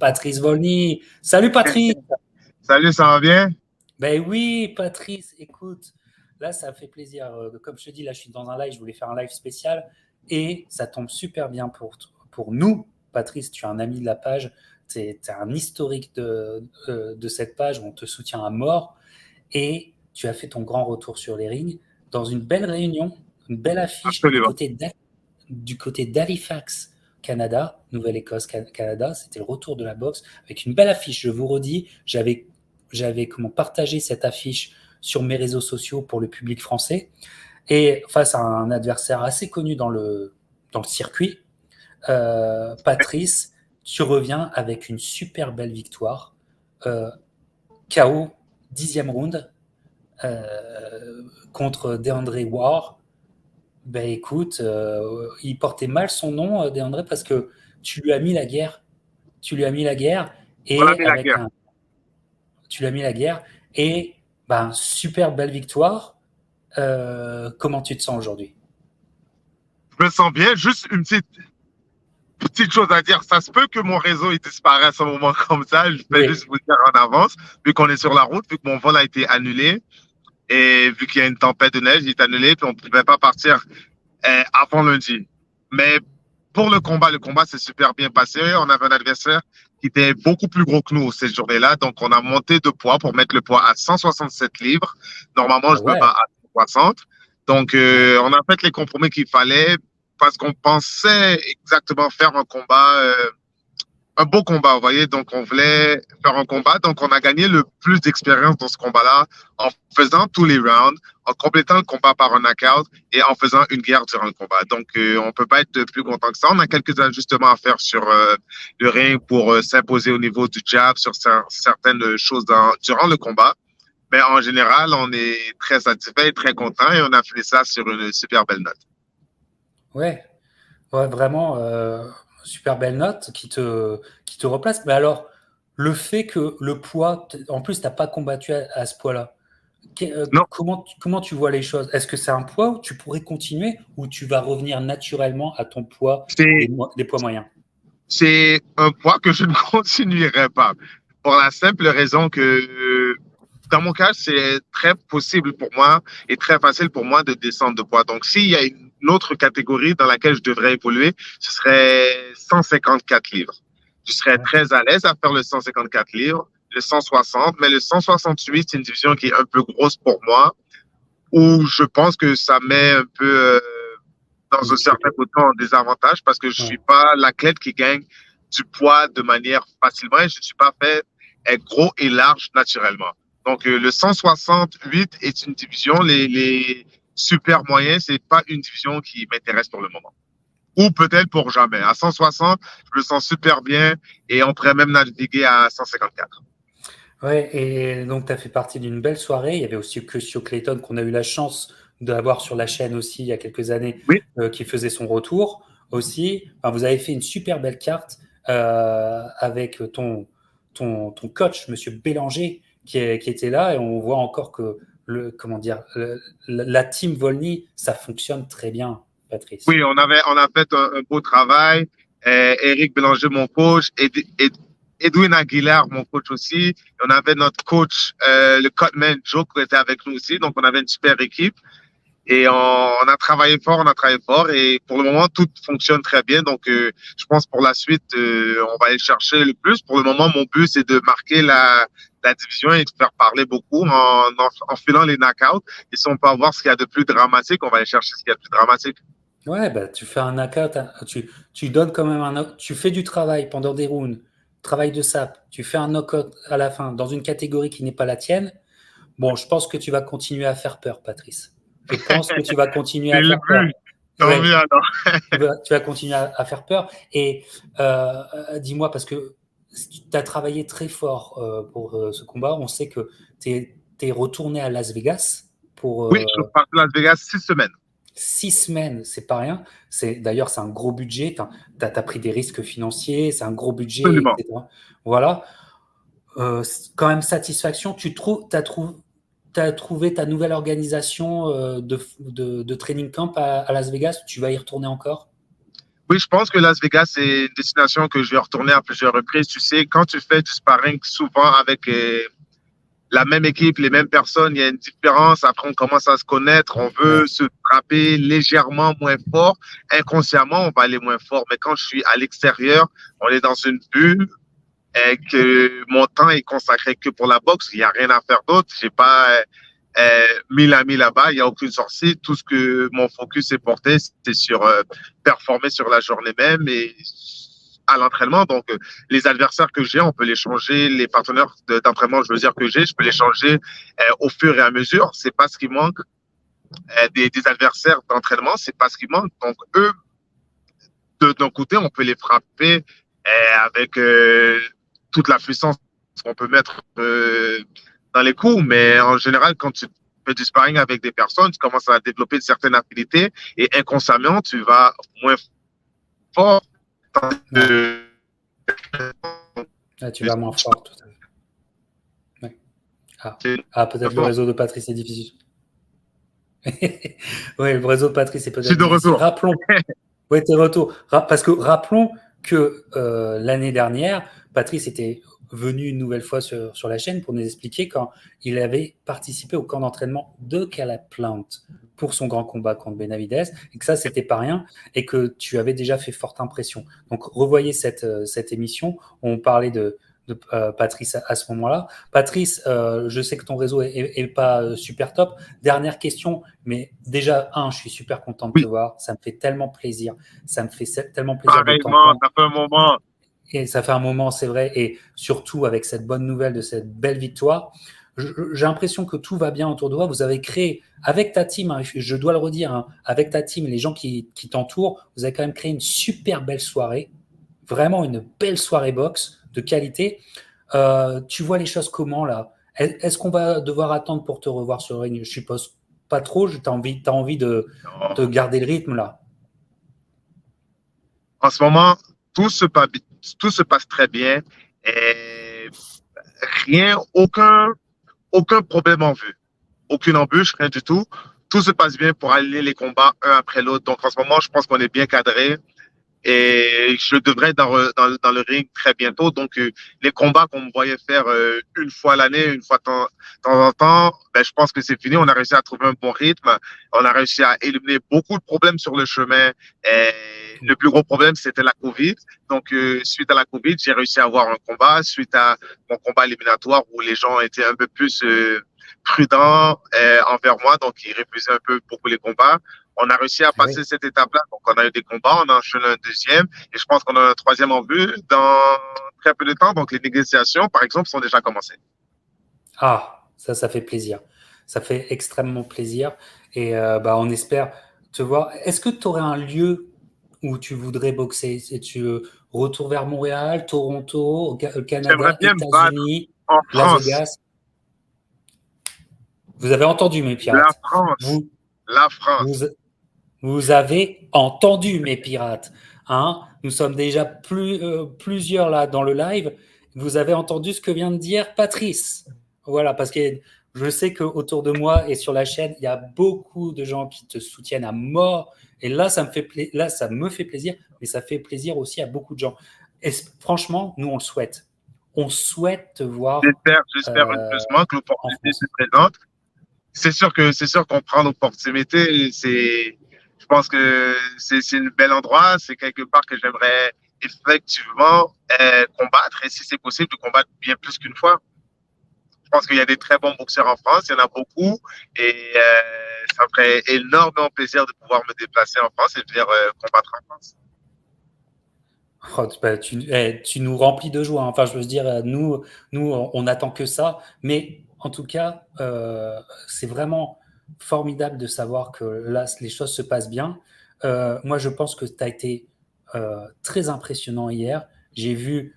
Patrice Volny. Salut Patrice. Salut, ça va bien? Ben oui, Patrice, écoute, là, ça me fait plaisir. Comme je te dis, là, je suis dans un live, je voulais faire un live spécial et ça tombe super bien pour nous. Patrice, tu es un ami de la page, tu es un historique de cette page où on te soutient à mort et tu as fait ton grand retour sur les rings dans une belle réunion, une belle affiche Absolument. du côté d'Halifax, Canada, Nouvelle-Écosse, Canada. C'était le retour de la boxe avec une belle affiche. Je vous redis, j'avais partagé cette affiche sur mes réseaux sociaux pour le public français et face à un adversaire assez connu dans le circuit, Patrice, tu reviens avec une super belle victoire, KO 10e round contre DeAndre Ward. Ben écoute, il portait mal son nom, DeAndre, parce que tu lui as mis la guerre. Tu lui as mis la guerre On a et mis la guerre. tu lui as mis la guerre et ben super belle victoire. Comment tu te sens aujourd'hui? Je me sens bien. Juste une petite chose à dire. Ça se peut que mon réseau il disparaisse à un moment comme ça. Je vais Oui. juste vous dire en avance, vu qu'on est sur la route, vu que mon vol a été annulé et vu qu'il y a une tempête de neige, il est annulé, puis on ne pouvait pas partir avant lundi. Mais pour le combat s'est super bien passé. On avait un adversaire qui était beaucoup plus gros que nous cette journée-là. Donc, on a monté de poids pour mettre le poids à 167 livres. Normalement, Ah je me bats ouais. à 60. Donc, Ouais. on a fait les compromis qu'il fallait parce qu'on pensait exactement faire un beau combat, vous voyez. Donc, on voulait faire un combat. Donc, on a gagné le plus d'expérience dans ce combat-là en faisant tous les rounds, en complétant le combat par un knockout et en faisant une guerre durant le combat. Donc, on peut pas être plus content que ça. On a quelques ajustements à faire sur le ring pour s'imposer au niveau du jab sur certaines choses durant le combat. Mais en général, on est très satisfait et très content et on a fait ça sur une super belle note. Ouais. Ouais, vraiment, super belle note qui te replace. Mais alors, le fait que le poids, en plus, tu n'as pas combattu à ce poids-là, Non, comment tu vois les choses? Est-ce que c'est un poids où tu pourrais continuer ou tu vas revenir naturellement à ton poids c'est des poids moyens? c'est un poids que je ne continuerai pas. Pour la simple raison que, dans mon cas, c'est très possible pour moi et très facile pour moi de descendre de poids. Donc, s'il y a une autre catégorie dans laquelle je devrais évoluer, ce serait 154 livres. Je serais Ouais. très à l'aise à faire le 154 livres, le 160, mais le 168, c'est une division qui est un peu grosse pour moi, où je pense que ça met un peu dans un certain côté en désavantage parce que je Ouais. suis pas l'athlète qui gagne du poids de manière facilement et je ne suis pas fait être gros et large naturellement. Donc, le 168 est une division. Les super moyens, c'est pas une division qui m'intéresse pour le moment. Ou peut-être pour jamais. À 160, je me sens super bien et on pourrait même naviguer à 154. Ouais, et donc tu as fait partie d'une belle soirée. Il y avait aussi Cusio Clayton qu'on a eu la chance d'avoir sur la chaîne aussi il y a quelques années, Oui, qui faisait son retour aussi. Enfin, vous avez fait une super belle carte avec ton coach, Monsieur Bélanger, qui était là, et on voit encore que comment dire, la team Volny, ça fonctionne très bien, Patrice. oui, on a fait un beau travail. Éric Bélanger, mon coach, Edwin Aguilar, mon coach aussi. Et on avait notre coach, le Cutman Joe, qui était avec nous aussi. Donc, on avait une super équipe. Et on a travaillé fort, on a travaillé fort. Et pour le moment, tout fonctionne très bien. Donc, je pense pour la suite, on va aller chercher le plus. Pour le moment, mon but, c'est de marquer la division et de faire parler beaucoup en filant les knockouts. Et si on peut avoir ce qu'il y a de plus dramatique, on va aller chercher ce qu'il y a de plus dramatique. Ouais, bah, tu fais un knockout, hein, tu donnes quand même tu fais du travail pendant des rounds, travail de sap, tu fais un knockout à la fin dans une catégorie qui n'est pas la tienne. Bon, je pense que tu vas continuer à faire peur, Patrice. Je pense que tu vas continuer C'est à le faire peur. but. Tant Ouais, mieux alors. tu vas continuer à faire peur. Et dis-moi, parce que tu as travaillé très fort pour ce combat. On sait que tu es retourné à Las Vegas pour Oui, je pars de Las Vegas 6 semaines. 6 semaines, c'est pas rien. D'ailleurs, c'est un gros budget. Tu as pris des risques financiers, c'est un gros budget, Absolument. etc. Voilà. Quand même satisfaction. T'as trouvé ta nouvelle organisation de training camp à Las Vegas. Tu vas y retourner encore? Oui, je pense que Las Vegas, c'est une destination que je vais retourner à plusieurs reprises. Tu sais, quand tu fais du sparring souvent avec la même équipe, les mêmes personnes, il y a une différence. Après, on commence à se connaître, on veut Ouais, se frapper légèrement moins fort. Inconsciemment, on va aller moins fort. Mais quand je suis à l'extérieur, on est dans une bulle et que mon temps est consacré que pour la boxe. Il n'y a rien à faire d'autre. J'ai pas 1000 amis là-bas. Il n'y a aucune sortie. Tout ce que mon focus est porté, c'est sur performer sur la journée même et à l'entraînement. Donc, les adversaires que j'ai, on peut les changer. Les partenaires d'entraînement, je veux dire que j'ai, je peux les changer au fur et à mesure. C'est pas ce qui manque. Des adversaires d'entraînement, c'est pas ce qui manque. Donc, eux, de d'un côté, on peut les frapper avec toute la puissance qu'on peut mettre dans les coups. Mais en général, quand tu fais du sparring avec des personnes, tu commences à développer une certaine affinité et inconsciemment, tu vas moins fort. ouais. Là, tu vas moins fort. Tout à fait. Ouais. Peut-être le réseau de Patrice est difficile. Oui, le réseau de Patrice est Je suis peut-être de difficile. retour. Rappelons, ouais, tes retours. Parce que rappelons que l'année dernière, Patrice était venu une nouvelle fois sur la chaîne pour nous expliquer quand il avait participé au camp d'entraînement de Caleb Plant pour son grand combat contre Benavidez, et que ça, c'était pas rien, et que tu avais déjà fait forte impression. Donc, revoyez cette émission où on parlait de Patrice à ce moment-là. Patrice, je sais que ton réseau est pas super top. Dernière question, mais déjà, je suis super content de te Oui, voir. Ça me fait tellement plaisir. Ça me fait tellement plaisir de pareillement, t'entendre. ça fait un moment. Et ça fait un moment, c'est vrai. Et surtout avec cette bonne nouvelle de cette belle victoire, j'ai l'impression que tout va bien autour de toi. Vous avez créé, avec ta team, je dois le redire, avec ta team, les gens qui t'entourent, vous avez quand même créé une super belle soirée. Vraiment une belle soirée boxe de qualité. Tu vois les choses comment là? Est-ce qu'on va devoir attendre pour te revoir sur le ring? Je suppose pas trop. T'as envie de garder le rythme là. En ce moment, tout se passe très bien et rien, aucun problème en vue. Aucune embûche, rien du tout. Tout se passe bien pour aligner les combats un après l'autre. Donc, en ce moment, je pense qu'on est bien cadré et je devrais être dans le ring très bientôt. Donc, les combats qu'on me voyait faire une fois l'année, une fois de temps en temps, ben, je pense que c'est fini. On a réussi à trouver un bon rythme. On a réussi à éliminer beaucoup de problèmes sur le chemin. Et le plus gros problème, c'était la COVID. Donc, suite à la COVID, j'ai réussi à avoir un combat. Suite à mon combat éliminatoire où les gens étaient un peu plus prudents envers moi, donc ils refusaient un peu beaucoup les combats. On a réussi à Oui. passer cette étape-là. Donc, on a eu des combats, on a enchaîné un deuxième, et je pense qu'on a un troisième en vue dans très peu de temps. Donc, les négociations, par exemple, sont déjà commencées. Ça fait plaisir. Ça fait extrêmement plaisir. Et on espère te voir. Est-ce que tu aurais un lieu où tu voudrais boxer? Si tu retour vers Montréal, Toronto, J'aimerais Canada, bien me battre États-Unis, en Las France. Vegas? Vous avez entendu, mes La pirates. France. Vous, La vous, France. vous avez entendu, mes pirates. Nous sommes déjà plusieurs là dans le live. Vous avez entendu ce que vient de dire Patrice. Voilà, parce que je sais qu'autour de moi et sur la chaîne, il y a beaucoup de gens qui te soutiennent à mort. Et là, ça me fait plaisir, mais ça fait plaisir aussi à beaucoup de gens. Et franchement, nous, on le souhaite. On souhaite te voir J'espère heureusement que en l'opportunité se France. présente. C'est sûr qu'on prend l'opportunité. Je pense que c'est un bel endroit. C'est quelque part que j'aimerais effectivement combattre. Et si c'est possible, de combattre bien plus qu'une fois. Je pense qu'il y a des très bons boxeurs en France. Il y en a beaucoup. Et ça me ferait énormément plaisir de pouvoir me déplacer en France et de venir combattre en France. Tu nous remplis de joie. Enfin, je veux dire, nous, on n'attend que ça. Mais en tout cas, c'est vraiment formidable de savoir que là, les choses se passent bien. Moi, je pense que tu as été très impressionnant hier. J'ai vu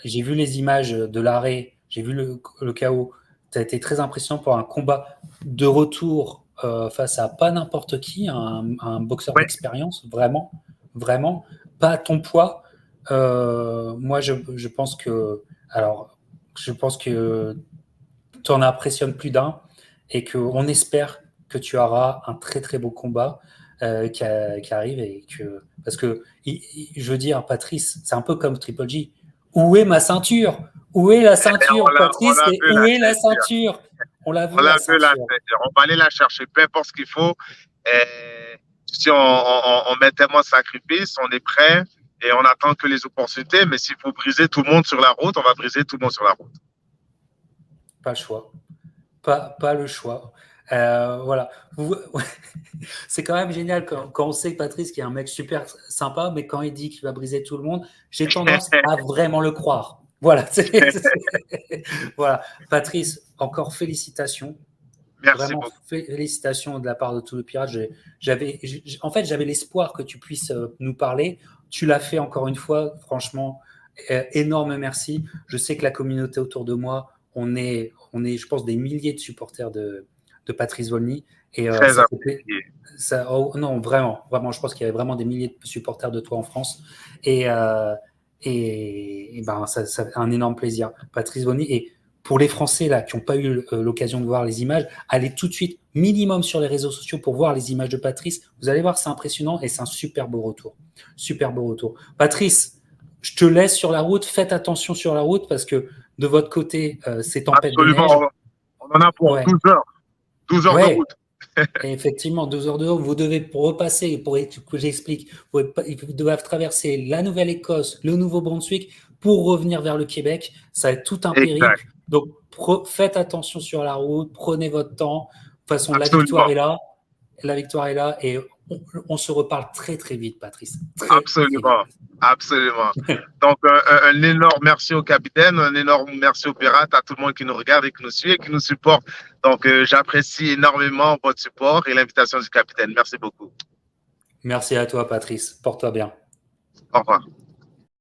les images de l'arrêt, j'ai vu le chaos. Tu as été très impressionnant pour un combat de retour face à pas n'importe qui, un boxeur Oui, d'expérience, vraiment, vraiment, pas à ton poids. Moi, je pense que, alors, je pense que tu en impressionnes plus d'un et qu'on espère que tu auras un très très beau combat. qui arrive parce que je veux dire, Patrice, c'est un peu comme Triple G. Où est ma ceinture? Où est la ceinture, Patrice? Où est la ceinture? On l'a vu, la ceinture. On va aller la chercher, peu importe ce qu'il faut. Si on met tellement de sacrifices, on est prêt et on attend que les opportunités. Mais s'il faut briser tout le monde sur la route, on va briser tout le monde sur la route. Pas le choix. Pas le choix. Voilà. C'est quand même génial quand on sait que Patrice, qui est un mec super sympa, mais quand il dit qu'il va briser tout le monde, j'ai tendance à vraiment le croire. Voilà. Voilà. Patrice, encore félicitations. Merci vraiment beaucoup. Félicitations de la part de tous les pirates. En fait, j'avais l'espoir que tu puisses nous parler. Tu l'as fait encore une fois. Franchement, énorme merci. Je sais que la communauté autour de moi, on est, je pense, des milliers de supporters de Patrice Volny. Et Très apprécié. non, vraiment, je pense qu'il y avait vraiment des milliers de supporters de toi en France. Et ben, ça un énorme plaisir. Patrice Volny. Et pour les Français là, qui n'ont pas eu l'occasion de voir les images, allez tout de suite, minimum sur les réseaux sociaux pour voir les images de Patrice. Vous allez voir, c'est impressionnant et c'est un super beau retour. Super beau retour. Patrice, je te laisse sur la route. Faites attention sur la route parce que de votre côté, c'est tempête de neige. On en a pour 12 heures. 12 heures de route. Et effectivement, 12 heures de route, vous devez repasser, pour que j'explique, vous devez traverser la Nouvelle-Écosse, le Nouveau-Brunswick pour revenir vers le Québec. Ça va être tout un périple. Donc, faites attention sur la route, prenez votre temps. De toute façon, la victoire est là. La victoire est là et on se reparle très, très vite, Patrice. Absolument. Donc, un énorme merci au capitaine, un énorme merci aux pirates, à tout le monde qui nous regarde et qui nous suit et qui nous supporte. Donc, j'apprécie énormément votre support et l'invitation du capitaine. Merci beaucoup. Merci à toi, Patrice. Porte-toi bien. Au revoir.